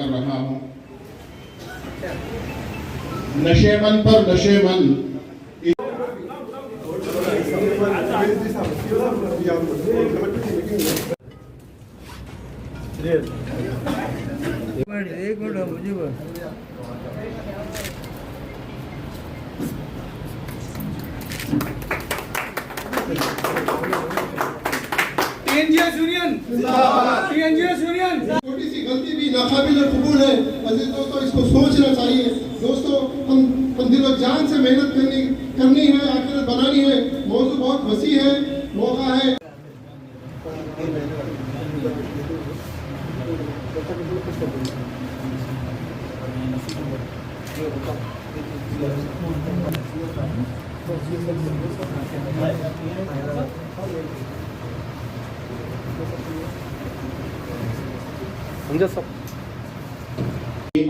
कर रहा हूँ। नशेमन पर नशेमन एक मिनट मुझे छोटी सी गलती भी नाकाबिल कबूल है। अजीज दोस्तों, इसको सोचना चाहिए। दोस्तों, हम दिलो जान से मेहनत करनी है, आखिरत बनानी है। मौजू बहुत वसी है, मौका है।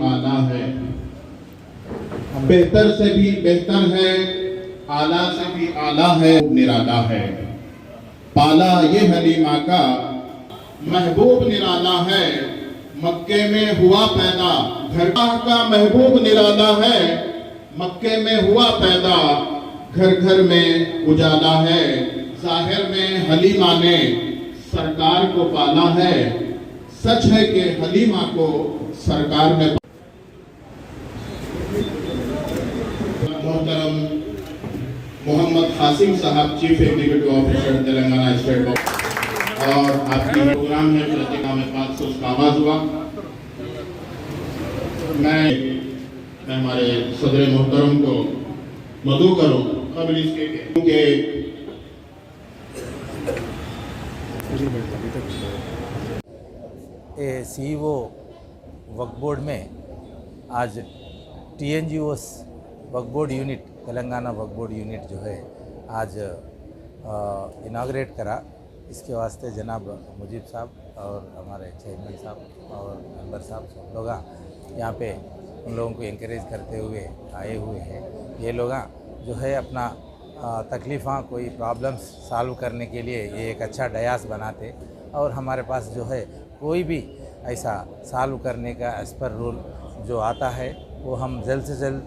आला है, बेहतर से भी बेहतर है, आला से भी आला है, निराला है। पाला ये हलीमा का महबूब निराला है, मक्के में हुआ पैदा। घर का महबूब निराला है, मक्के में हुआ पैदा। घर घर में उजाला है, जाहिर में हलीमा ने सरकार को पाला है। सच है कि हलीमा को सरकार में मोहतरम मोहम्मद कासिम साहब, chief executive officer Telangana state और आपकी प्रोग्राम में प्रतिका में 500 का आगाज हुआ। मैं हमारे सदर मोहतरम को मदू करूं कबल इसके क्योंकि सीईओ वक्फ बोर्ड में आज TNGOs वक्फ बोर्ड यूनिट, तेलंगाना वक्फ बोर्ड यूनिट जो है आज इनाग्रेट करा। इसके वास्ते जनाब मुजीब साहब और हमारे चेयरमैन साहब और मेंबर साहब सब लोग यहाँ पे उन लोगों को इंकरेज करते हुए आए हुए हैं। ये लोग जो है अपना तकलीफ़ां कोई प्रॉब्लम्स सॉल्व करने के लिए ये एक अच्छा डयास बनाते और हमारे पास जो है कोई भी ऐसा सॉल्व करने का एज़ पर रूल जो आता है वो हम जल्द से जल्द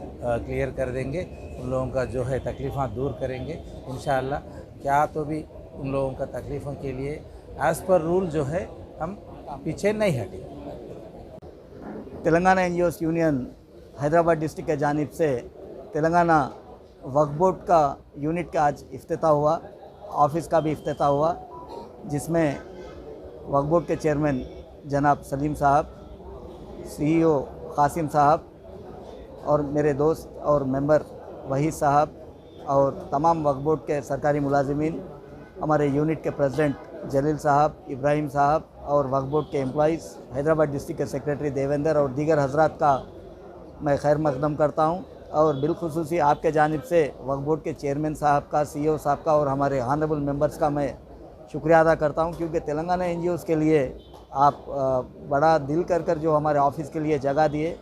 क्लियर कर देंगे। उन लोगों का जो है तकलीफ़ां दूर करेंगे इंशाअल्लाह। क्या तो भी उन लोगों का तकलीफ़ों के लिए एज़ पर रूल जो है हम पीछे नहीं हटेंगे। Telangana NGOs union Hyderabad district के जानिब से तेलंगाना वक्फ बोर्ड का यूनिट का आज इफ्तिताह हुआ, ऑफिस का भी इफ्तिताह हुआ, जिसमें वक्फ बोर्ड के चेयरमैन जनाब सलीम साहब, CEO कासिम साहब और मेरे दोस्त और मेंबर वहीद साहब और तमाम वक्फ बोर्ड के सरकारी मुलाजिमीन, हमारे यूनिट के प्रेसिडेंट जलील साहब, इब्राहिम साहब और वक्फ बोर्ड के एम्प्लॉइज़, हैदराबाद डिस्ट्रिक्ट के सेक्रेटरी देवेंद्र और दीगर हजरात का मैं खैर मकदम करता हूँ। और बिलखुसूसी आपके जानिब से वक्फ बोर्ड के चेयरमैन साहब का, CEO साहब का और हमारे ऑनरेबल मेंबर्स का मैं शुक्रिया अदा करता हूँ, क्योंकि तेलंगाना NGOs के लिए आप बड़ा दिल कर जो हमारे ऑफिस के लिए जगह दिए,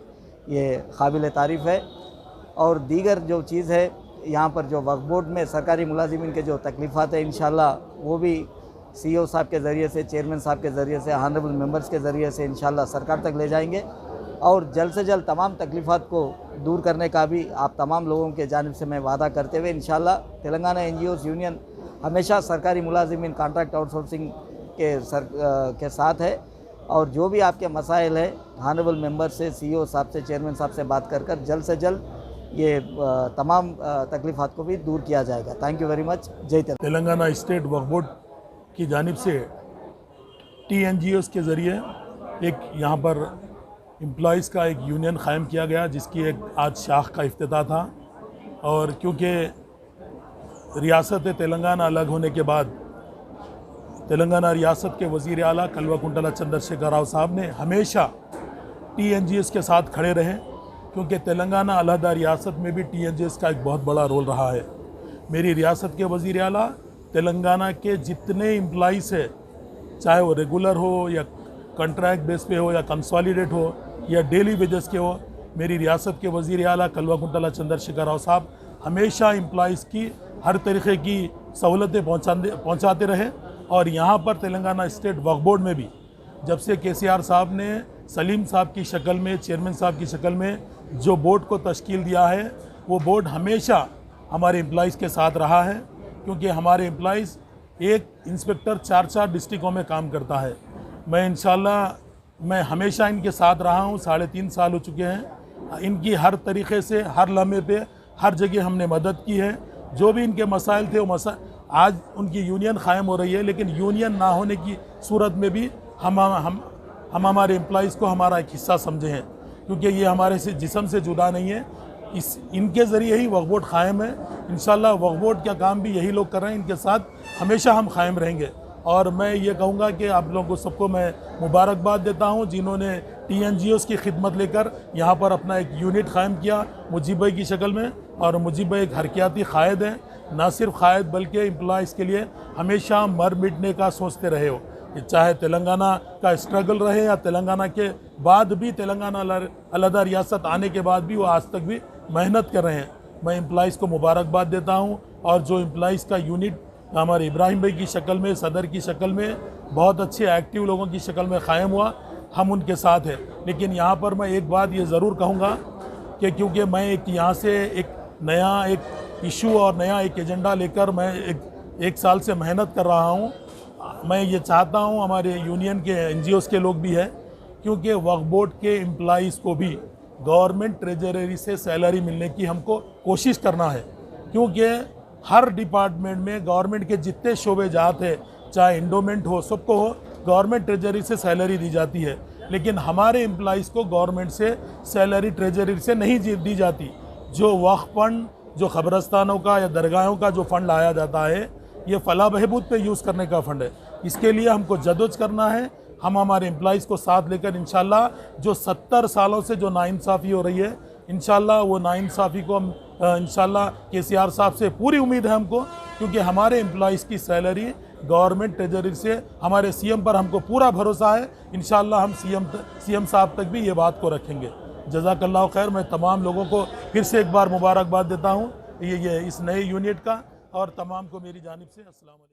ये काबिल तारीफ़ है। और दीगर जो चीज़ है यहाँ पर जो वक्फ बोर्ड में सरकारी मुलाजिमीन के जो तकलीफ़ात है, इंशाल्लाह वो भी CEO साहब के ज़रिए से, चेयरमैन साहब के ज़रिए से, ऑनरेबल मेंबर्स के ज़रिए से इंशाल्लाह सरकार तक ले जाएंगे। और जल्द से जल्द तमाम तकलीफ़ात को दूर करने का भी आप तमाम लोगों के जानिब से मैं वादा करते हुए इंशाल्लाह तेलंगाना NGOs यूनियन हमेशा सरकारी मुलाजिमीन कॉन्ट्रैक्ट आउटसोर्सिंग के साथ है। और जो भी आपके मसाइल है ऑनरेबल मेंबर से, CEO साहब से, चेयरमैन साहब से बात कर जल्द से जल्द ये तमाम तकलीफ़ात को भी दूर किया जाएगा। Thank you very much. जय तेलंगाना स्टेट वक्फ बोर्ड की जानिब से TNGOs के ज़रिए एक यहाँ पर एम्प्लॉइज़ का एक यूनियन क़ायम किया गया, जिसकी एक आज शाख का इफ्तिताह था। और क्योंकि रियासत तेलंगाना अलग होने के बाद तेलंगाना रियासत के वज़ीर आला कल्वाकुंतला चंद्रशेखर राव साहब ने हमेशा TNGOs के साथ खड़े रहे, क्योंकि तेलंगाना अलहदा रियासत में भी TNGOs का एक बहुत बड़ा रोल रहा है। मेरी रियासत के वज़ीर आला तेलंगाना के जितने एम्प्लॉइज़ है, चाहे वो रेगुलर हो या कॉन्ट्रैक्ट बेस पे हो या कंसोलिडेट हो या डेली वेजेस के हो, मेरी रियासत के वज़ीर आला कल्वाकुंतला चंद्रशेखर राव साहब हमेशा एम्प्लॉइज़ की हर तरीक़े की सहूलतें पहुँचाते रहे। और यहाँ पर तेलंगाना स्टेट वक्फ बोर्ड में भी जब से KCR साहब ने सलीम साहब की शक्ल में, चेयरमैन साहब की शक्ल में जो बोर्ड को तश्कील दिया है, वो बोर्ड हमेशा हमारे एम्प्लॉइज़ के साथ रहा है, क्योंकि हमारे एम्प्लॉइज़ एक इंस्पेक्टर 4 डिस्ट्रिक्टों में काम करता है। मैं इंशाल्लाह मैं हमेशा इनके साथ रहा हूँ, 3.5 साल हो चुके हैं। इनकी हर तरीक़े से, हर लम्हे पे, हर जगह हमने मदद की है। जो भी इनके मसाइल थे वो आज उनकी यूनियन क़ायम हो रही है, लेकिन यूनियन ना होने की सूरत में भी हम हमारे एम्प्लॉइज़ को हमारा एक हिस्सा समझे हैं, क्योंकि ये हमारे से जिस्म से जुदा नहीं है। इनके ज़रिए ही वक्फ बोर्ड क़ायम है। इंशाल्लाह वक्फ बोर्ड का काम भी यही लोग कर रहे हैं, इनके साथ हमेशा हम क़ायम रहेंगे। और मैं ये कहूँगा कि आप लोगों को सबको मैं मुबारकबाद देता हूँ जिन्होंने TNGOs की खिदमत लेकर यहाँ पर अपना एक यूनिट क़ायम किया मुजीब भाई की शक्ल में। और मुजीब भाई एक हरकियाती क़ायद हैं, ना सिर्फ क़ायद बल्कि एम्प्लॉइज़ के लिए हमेशा मर मिटने का सोचते रहे हो। चाहे तेलंगाना का स्ट्रगल रहे या तेलंगाना के बाद भी, तेलंगाना अलहदा रियासत आने के बाद भी वो आज तक भी मेहनत कर रहे हैं। मैं एम्प्लॉइज़ को मुबारकबाद देता हूँ। और जो एम्प्लॉइज़ का यूनिट हमारे इब्राहिम भाई की शक्ल में, सदर की शक्ल में, बहुत अच्छे एक्टिव लोगों की शक्ल में क़ायम हुआ, हम उनके साथ हैं। लेकिन यहाँ पर मैं एक बात ये ज़रूर कहूँगा कि क्योंकि मैं यहाँ से एक नया एक इशू और नया एक एजेंडा लेकर मैं एक साल से मेहनत कर रहा हूँ। मैं ये चाहता हूँ हमारे यूनियन के NGOs के लोग भी हैं, क्योंकि वक्फ बोर्ड के एम्प्लॉइज़ को भी गवर्नमेंट ट्रेजरी से सैलरी मिलने की हमको कोशिश करना है, क्योंकि हर डिपार्टमेंट में गवर्नमेंट के जितने शोबे जात है, चाहे इंडोमेंट हो, सबको हो, गवर्नमेंट ट्रेजरी से सैलरी दी जाती है। लेकिन हमारे एम्प्लॉइज़ को गवर्नमेंट से सैलरी ट्रेजरी से नहीं दी जाती। जो वक्फ फंड, जो ख़बरस्तानों का या दरगाहों का जो फ़ंड लाया जाता है, ये फलाह बहबूद पे यूज़ करने का फ़ंड है। इसके लिए हमको जदोज करना है। हम हमारे एम्प्लॉइज़ को साथ लेकर इंशाल्लाह जो 70 सालों से जो नाइंसाफ़ी हो रही है, इंशाल्लाह वो नाइंसाफ़ी को हम इंशाल्लाह KCR साहब से पूरी उम्मीद है हमको, क्योंकि हमारे एम्प्लॉइज़ की सैलरी गवर्नमेंट ट्रेजरी से, हमारे CM पर हमको पूरा भरोसा है। इंशाल्लाह हम CM साहब तक भी ये बात को रखेंगे। जज़ाकल्लाह खैर। मैं तमाम लोगों को फिर से एक बार मुबारकबाद देता हूँ ये इस नए यूनिट का, और तमाम को मेरी जानिब से अस्सलाम वालेकुम।